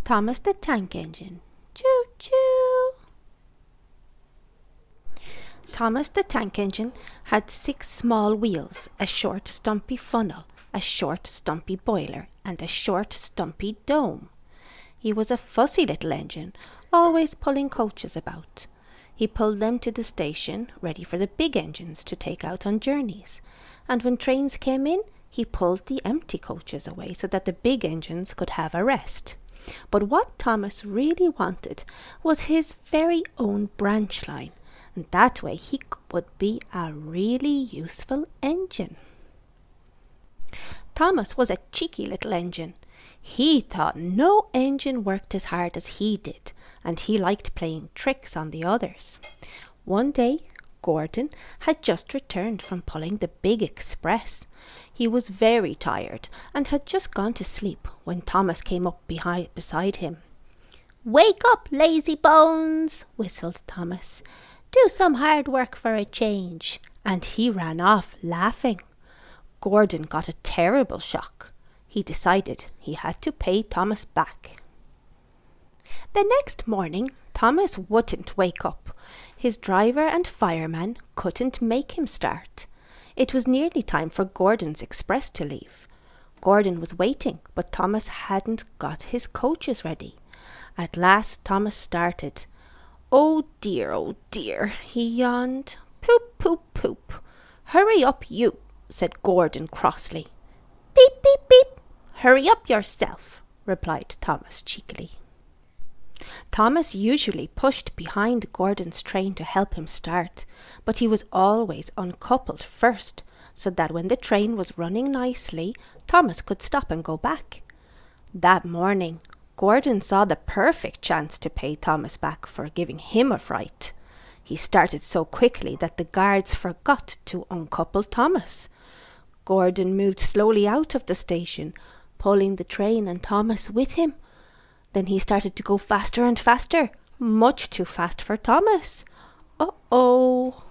Thomas the Tank Engine. Choo-choo! Thomas the Tank Engine had 6 small wheels, a short stumpy funnel, a short stumpy boiler, and a short stumpy dome. He was a fussy little engine, always pulling coaches about. He pulled them to the station, ready for the big engines to take out on journeys. And when trains came in, he pulled the empty coaches away so that the big engines could have a rest. But what Thomas really wanted was his very own branch line, and that way he would be a really useful engine. Thomas was a cheeky little engine. He thought no engine worked as hard as he did, and he liked playing tricks on the others. One day, Gordon had just returned from pulling the big express. He was very tired and had just gone to sleep when Thomas came up beside him. "Wake up, lazy bones," whistled Thomas. "Do some hard work for a change." And he ran off laughing. Gordon got a terrible shock. He decided he had to pay Thomas back. The next morning, Thomas wouldn't wake up. His driver and fireman couldn't make him start. It was nearly time for Gordon's express to leave. Gordon was waiting, but Thomas hadn't got his coaches ready. At last Thomas started. Oh dear, he yawned. "Poop, poop, poop. Hurry up you," said Gordon crossly. "Beep, beep, beep. Hurry up yourself," replied Thomas cheekily. Thomas usually pushed behind Gordon's train to help him start, but he was always uncoupled first, so that when the train was running nicely, Thomas could stop and go back. That morning, Gordon saw the perfect chance to pay Thomas back for giving him a fright. He started so quickly that the guards forgot to uncouple Thomas. Gordon moved slowly out of the station, pulling the train and Thomas with him. Then he started to go faster and faster, much too fast for Thomas. Uh-oh.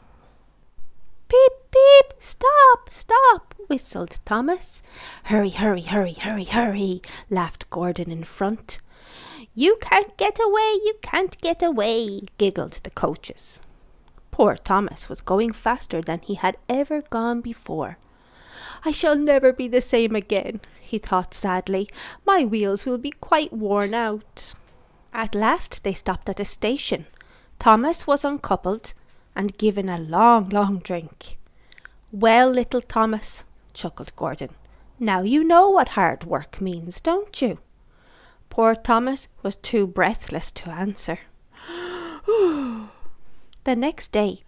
"Beep, beep, stop, stop," whistled Thomas. "Hurry, hurry, hurry, hurry, hurry," laughed Gordon in front. "You can't get away," giggled the coaches. Poor Thomas was going faster than he had ever gone before. "I shall never be the same again," he thought sadly. "My wheels will be quite worn out." At last they stopped at a station. Thomas was uncoupled and given a long, long drink. "Well, little Thomas," chuckled Gordon, "now you know what hard work means, don't you?" Poor Thomas was too breathless to answer. The next day,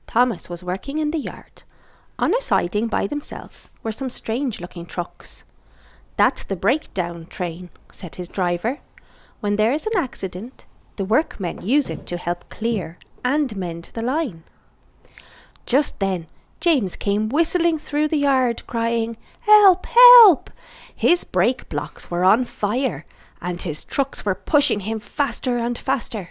Thomas was working in the yard. On a siding by themselves were some strange-looking trucks. "That's the breakdown train," said his driver. "When there is an accident, the workmen use it to help clear and mend the line." Just then, James came whistling through the yard, crying, "Help, help!" His brake blocks were on fire, and his trucks were pushing him faster and faster.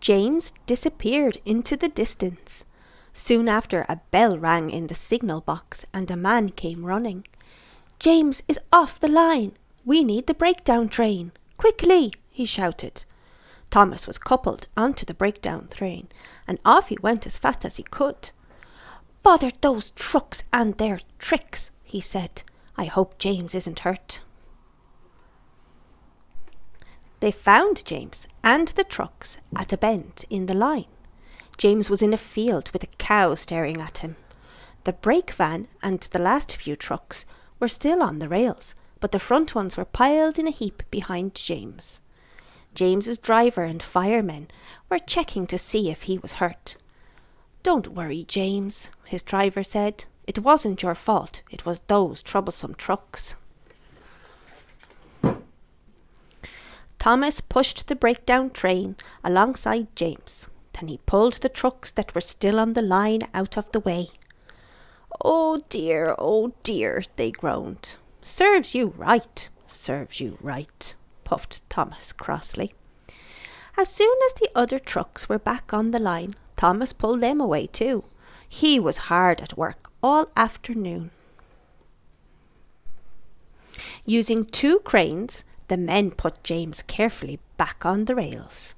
James disappeared into the distance. Soon after, a bell rang in the signal box and a man came running. "James is off the line. We need the breakdown train. Quickly!" he shouted. Thomas was coupled onto the breakdown train, and off he went as fast as he could. "Bother those trucks and their tricks," he said. "I hope James isn't hurt." They found James and the trucks at a bend in the line. James was in a field with a cow staring at him. The brake van and the last few trucks were still on the rails, but the front ones were piled in a heap behind James. James's driver and firemen were checking to see if he was hurt. "Don't worry, James," his driver said. "It wasn't your fault. It was those troublesome trucks." Thomas pushed the breakdown train alongside James. Then he pulled the trucks that were still on the line out of the way. Oh dear, they groaned. Serves you right, puffed Thomas crossly. As soon as the other trucks were back on the line, Thomas pulled them away too. He was hard at work all afternoon. Using 2 cranes, the men put James carefully back on the rails.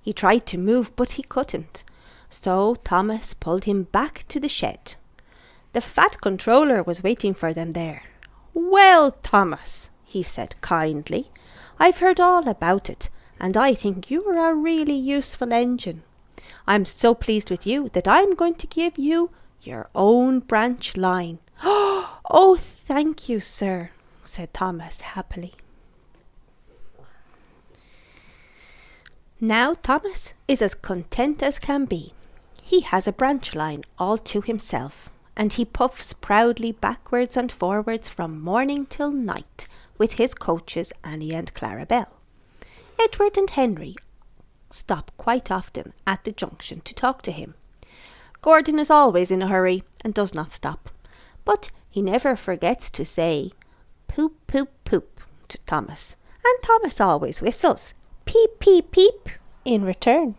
He tried to move, but he couldn't. So Thomas pulled him back to the shed. The fat controller was waiting for them there. "Well, Thomas," he said kindly, "I've heard all about it, and I think you are a really useful engine. I'm so pleased with you that I'm going to give you your own branch line." "Oh, thank you, sir," said Thomas happily. Now Thomas is as content as can be. He has a branch line all to himself, and he puffs proudly backwards and forwards from morning till night with his coaches Annie and Clarabelle. Edward and Henry stop quite often at the junction to talk to him. Gordon is always in a hurry and does not stop, but he never forgets to say "poop, poop, poop" to Thomas, and Thomas always whistles "peep, peep, peep" in return.